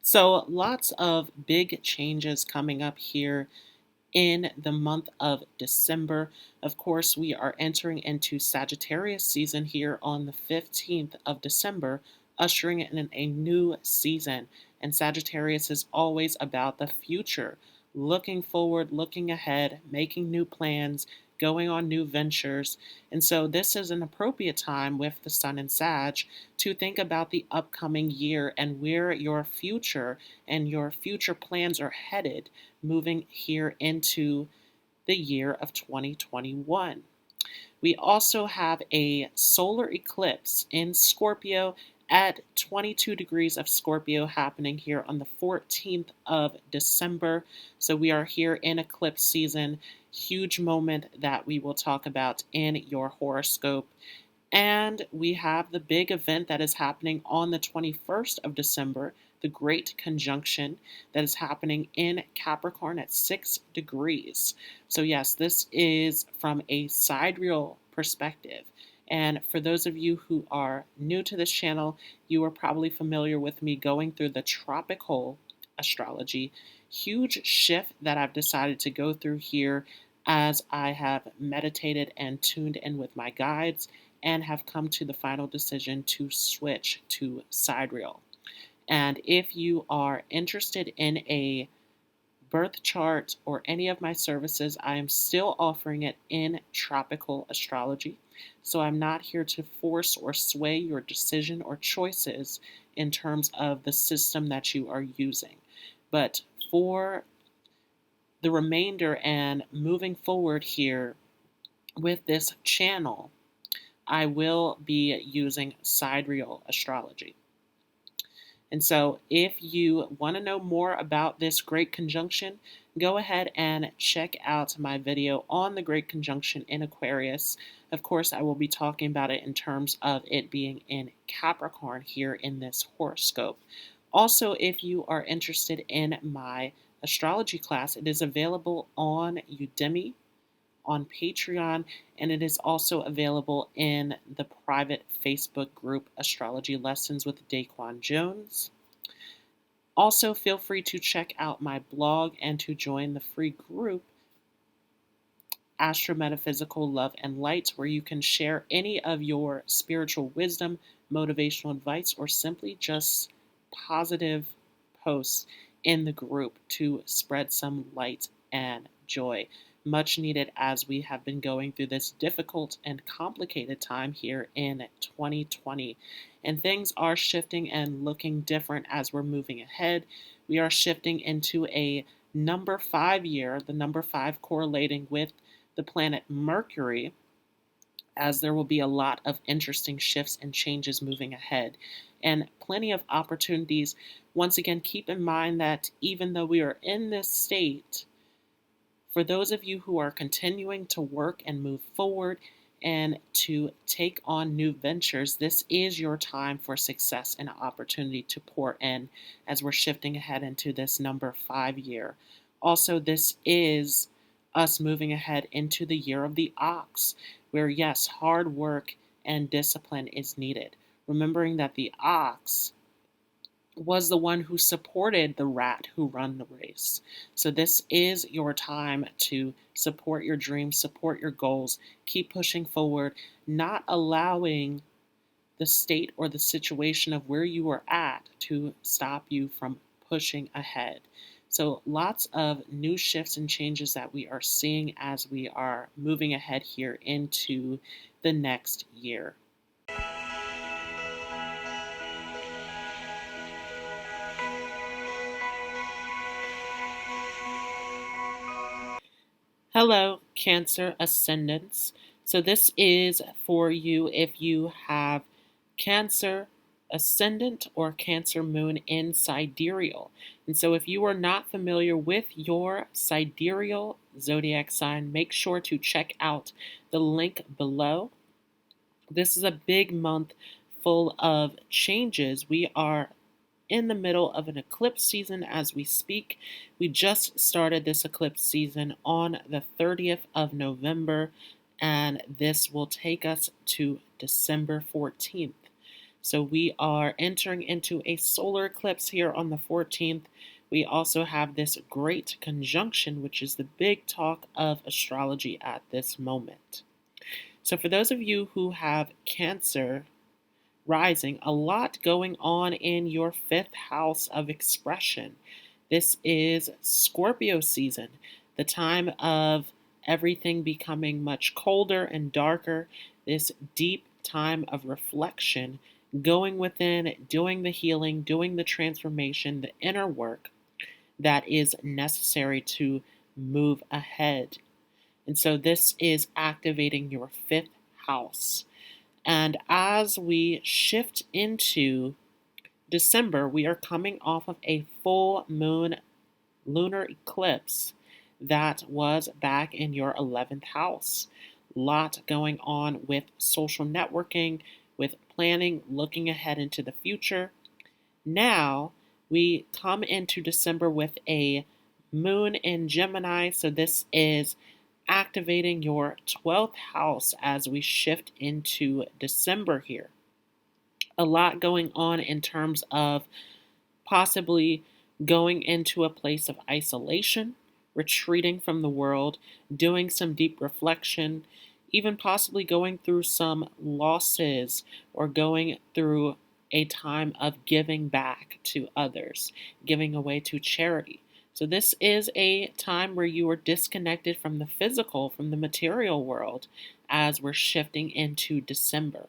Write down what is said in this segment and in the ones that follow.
So, lots of big changes coming up here in the month of December. Of course, we are entering into Sagittarius season here on the 15th of December, ushering in a new season. And Sagittarius is always about the future, looking forward, looking ahead, making new plans, going on new ventures. And so, this is an appropriate time with the Sun in Sag to think about the upcoming year and where your future and your future plans are headed moving here into the year of 2021. We also have a solar eclipse in Scorpio at 22 degrees of Scorpio happening here on the 14th of December. So we are here in eclipse season. Huge moment that we will talk about in your horoscope. And we have the big event that is happening on the 21st of December, the Great Conjunction that is happening in Capricorn at 6 degrees. So, yes, this is from a sidereal perspective. And for those of you who are new to this channel, you are probably familiar with me going through the tropical astrology. Huge shift that I've decided to go through here as I have meditated and tuned in with my guides and have come to the final decision to switch to Sidereal. And if you are interested in a birth chart or any of my services, I am still offering it in tropical astrology. So I'm not here to force or sway your decision or choices in terms of the system that you are using. But for the remainder and moving forward here with this channel, I will be using Sidereal astrology. And so, if you want to know more about this Great Conjunction, go ahead and check out my video on the Great Conjunction in Aquarius. Of course, I will be talking about it in terms of it being in Capricorn here in this horoscope. Also, if you are interested in my astrology class, it is available on Udemy, on Patreon, and it is also available in the private Facebook group Astrology Lessons with Daquan Jones. Also, feel free to check out my blog and to join the free group Astro Metaphysical Love and Light, where you can share any of your spiritual wisdom, motivational advice, or simply just positive posts in the group to spread some light and joy. Much needed as we have been going through this difficult and complicated time here in 2020. And things are shifting and looking different as we're moving ahead. We are shifting into a number 5 year, the number 5 correlating with the planet Mercury, as there will be a lot of interesting shifts and changes moving ahead and plenty of opportunities. Once again, keep in mind that even though we are in this state, for those of you who are continuing to work and move forward and to take on new ventures, this is your time for success and opportunity to pour in as we're shifting ahead into this number 5 year. Also, this is us moving ahead into the year of the ox, where yes, hard work and discipline is needed. Remembering that the ox was the one who supported the rat who ran the race. So this is your time to support your dreams, support your goals, keep pushing forward, not allowing the state or the situation of where you are at to stop you from pushing ahead. So lots of new shifts and changes that we are seeing as we are moving ahead here into the next year. Hello, Cancer Ascendants. So this is for you if you have Cancer Ascendant or Cancer Moon in Sidereal. And so if you are not familiar with your Sidereal zodiac sign, make sure to check out the link below. This is a big month full of changes. We are in the middle of an eclipse season as we speak. We just started this eclipse season on the 30th of November, and this will take us to December 14th. So we are entering into a solar eclipse here on the 14th. We also have this great conjunction, which is the big talk of astrology at this moment. So for those of you who have Cancer rising, a lot going on in your fifth house of expression. This is Scorpio season, the time of everything becoming much colder and darker, this deep time of reflection, going within, doing the healing, doing the transformation, the inner work that is necessary to move ahead. And so this is activating your fifth house. And as we shift into December, we are coming off of a full moon lunar eclipse that was back in your 11th house. Lot going on with social networking, with planning, looking ahead into the future. Now we come into December with a moon in Gemini, so this is activating your 12th house as we shift into December here. A lot going on in terms of possibly going into a place of isolation, retreating from the world, doing some deep reflection, even possibly going through some losses or going through a time of giving back to others, giving away to charity. So this is a time where you are disconnected from the physical, from the material world, as we're shifting into December.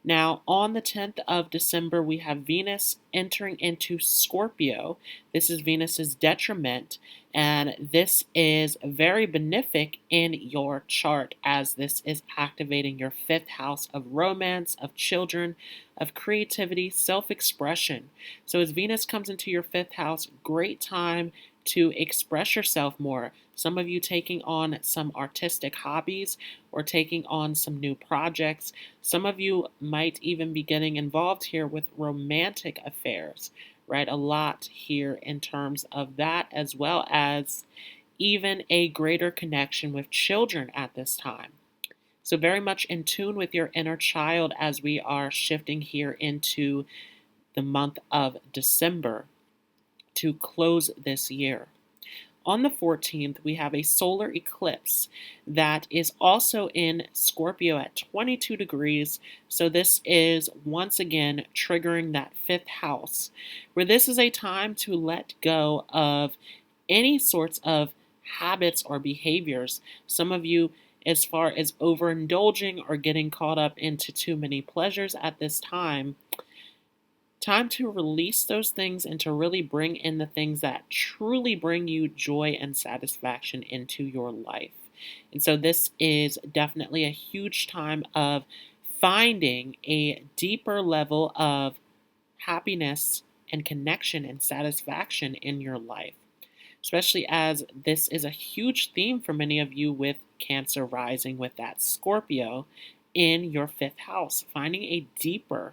Now, on the 10th of December, we have Venus entering into Scorpio. This is Venus's detriment, and this is very benefic in your chart as this is activating your fifth house of romance, of children, of creativity, self-expression. So as Venus comes into your fifth house, great time to express yourself more. Some of you taking on some artistic hobbies or taking on some new projects. Some of you might even be getting involved here with romantic affairs, right? A lot here in terms of that, as well as even a greater connection with children at this time. So very much in tune with your inner child as we are shifting here into the month of December to close this year. On the 14th, we have a solar eclipse that is also in Scorpio at 22 degrees. So this is once again triggering that fifth house, where this is a time to let go of any sorts of habits or behaviors. Some of you, as far as overindulging or getting caught up into too many pleasures at this time to release those things and to really bring in the things that truly bring you joy and satisfaction into your life. And so this is definitely a huge time of finding a deeper level of happiness and connection and satisfaction in your life, especially as this is a huge theme for many of you with Cancer rising with that Scorpio in your fifth house, finding a deeper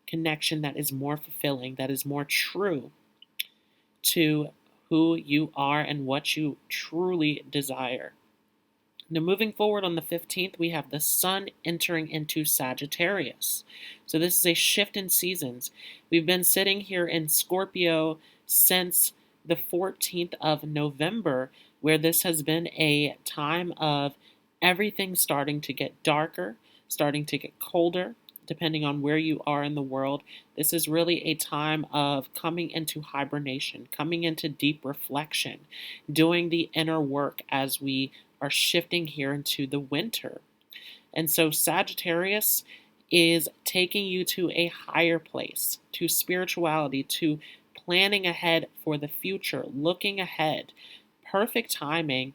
connection that is more fulfilling, that is more true to who you are and what you truly desire. Now, moving forward on the 15th, we have the Sun entering into Sagittarius. So this is a shift in seasons. We've been sitting here in Scorpio since the 14th of November, where this has been a time of everything starting to get darker, starting to get colder, depending on where you are in the world. This is really a time of coming into hibernation, coming into deep reflection, doing the inner work as we are shifting here into the winter. And so Sagittarius is taking you to a higher place, to spirituality, to planning ahead for the future, looking ahead. Perfect timing,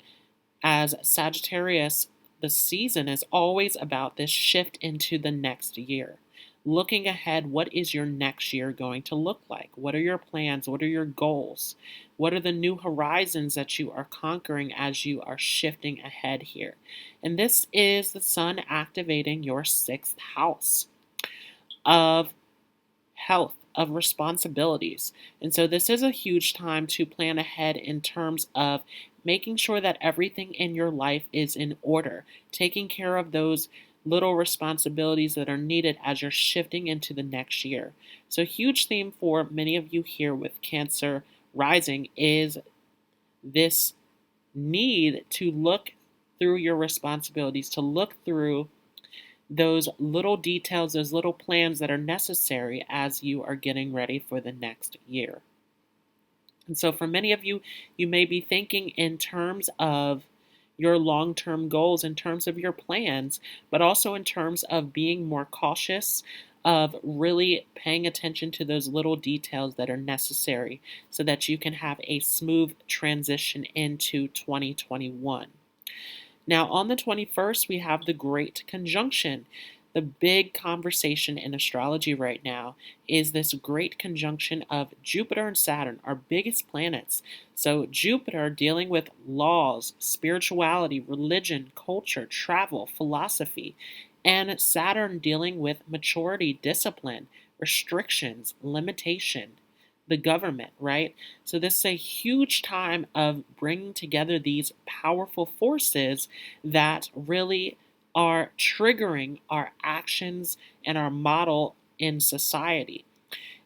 as Sagittarius, the season is always about this shift into the next year. Looking ahead, what is your next year going to look like? What are your plans? What are your goals? What are the new horizons that you are conquering as you are shifting ahead here? And this is the Sun activating your sixth house of health, of responsibilities. And so this is a huge time to plan ahead in terms of making sure that everything in your life is in order, taking care of those little responsibilities that are needed as you're shifting into the next year. So, a huge theme for many of you here with Cancer rising is this need to look through your responsibilities, to look through those little details, those little plans that are necessary as you are getting ready for the next year. And so, for many of you, you may be thinking in terms of your long term goals, in terms of your plans, but also in terms of being more cautious, of really paying attention to those little details that are necessary so that you can have a smooth transition into 2021. Now, on the 21st, we have the Great Conjunction. The big conversation in astrology right now is this great conjunction of Jupiter and Saturn, our biggest planets. So, Jupiter dealing with laws, spirituality, religion, culture, travel, philosophy, and Saturn dealing with maturity, discipline, restrictions, limitation, the government, right? So this is a huge time of bringing together these powerful forces that really are triggering our actions and our model in society.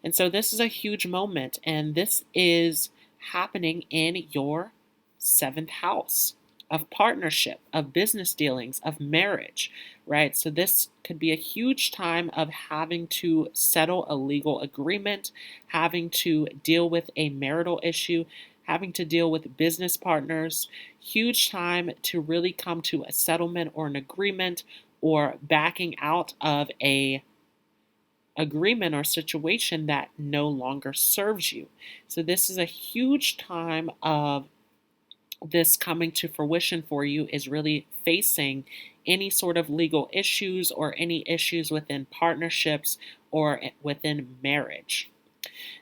And so this is a huge moment, and this is happening in your seventh house of partnership, of business dealings, of marriage, right? So this could be a huge time of having to settle a legal agreement, having to deal with a marital issue, having to deal with business partners. Huge time to really come to a settlement or an agreement, or backing out of a agreement or situation that no longer serves you. So this is a huge time of this coming to fruition for you, is really facing any sort of legal issues or any issues within partnerships or within marriage.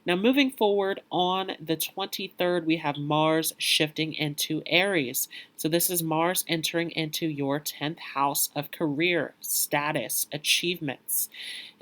Now, moving forward on the 23rd, we have Mars shifting into Aries. So this is Mars entering into your 10th house of career, status, achievements.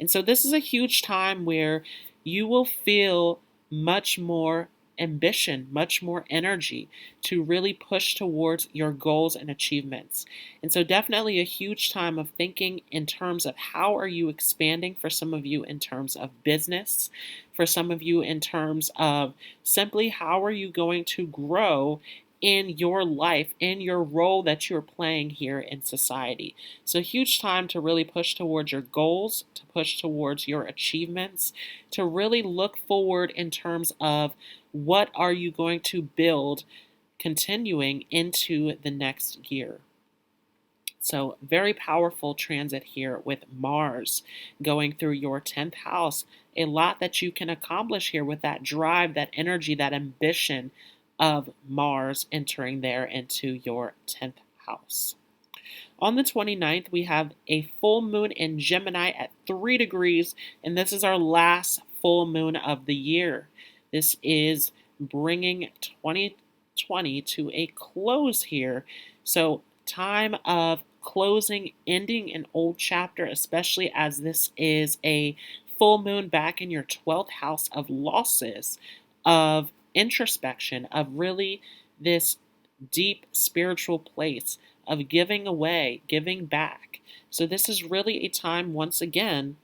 And so this is a huge time where you will feel much more ambition, much more energy to really push towards your goals and achievements. And so definitely a huge time of thinking in terms of how are you expanding, for some of you in terms of business, for some of you in terms of simply how are you going to grow in your life, in your role that you're playing here in society. So huge time to really push towards your goals, to push towards your achievements, to really look forward in terms of what are you going to build continuing into the next year. So very powerful transit here with Mars going through your 10th house. A lot that you can accomplish here with that drive, that energy, that ambition of Mars entering there into your 10th house. On the 29th, we have a full moon in Gemini at 3 degrees, and this is our last full moon of the year. This is bringing 2020 to a close here. So time of closing, ending an old chapter, especially as this is a full moon back in your 12th house of losses, of introspection, of really this deep spiritual place of giving away, giving back. So this is really a time, once again,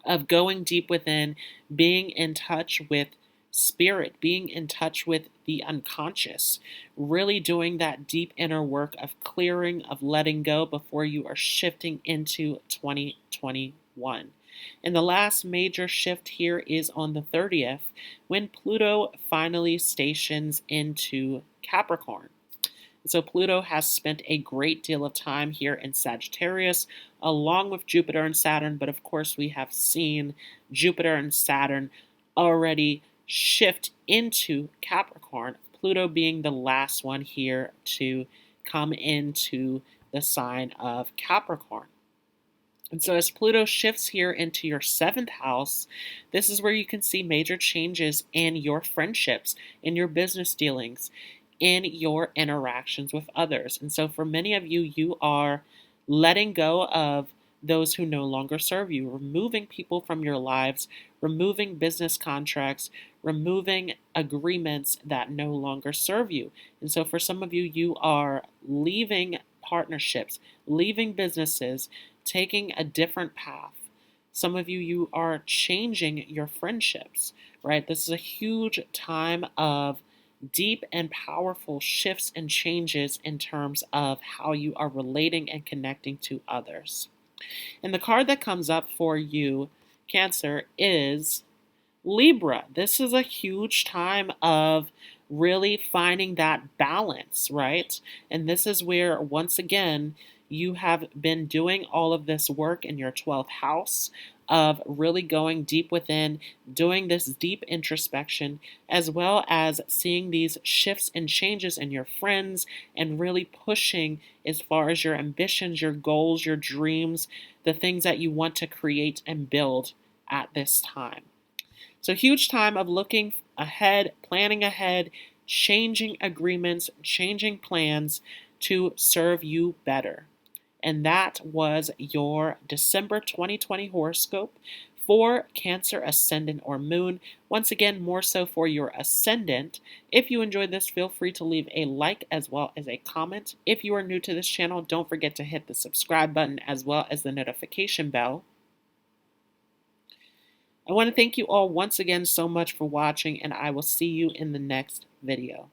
of going deep within, being in touch with spirit, being in touch with the unconscious, really doing that deep inner work of clearing, of letting go before you are shifting into 2021. And the last major shift here is on the 30th, when Pluto finally stations into Capricorn. So Pluto has spent a great deal of time here in Sagittarius, along with Jupiter and Saturn, but of course we have seen Jupiter and Saturn already shift into Capricorn, Pluto being the last one here to come into the sign of Capricorn. And so as Pluto shifts here into your 7th house, this is where you can see major changes in your friendships, in your business dealings, in your interactions with others. And so for many of you, you are letting go of those who no longer serve you, removing people from your lives, removing business contracts, removing agreements that no longer serve you. And so for some of you, you are leaving partnerships, leaving businesses, taking a different path. Some of you, you are changing your friendships, right? This is a huge time of deep and powerful shifts and changes in terms of how you are relating and connecting to others. And the card that comes up for you, Cancer, is Libra. This is a huge time of really finding that balance, right? And this is where, once again, you have been doing all of this work in your 12th house of really going deep within, doing this deep introspection, as well as seeing these shifts and changes in your friends and really pushing as far as your ambitions, your goals, your dreams, the things that you want to create and build at this time. So, huge time of looking ahead, planning ahead, changing agreements, changing plans to serve you better. And that was your December 2020 horoscope for Cancer, Ascendant, or Moon. Once again, more so for your Ascendant. If you enjoyed this, feel free to leave a like as well as a comment. If you are new to this channel, don't forget to hit the subscribe button as well as the notification bell. I want to thank you all once again so much for watching, and I will see you in the next video.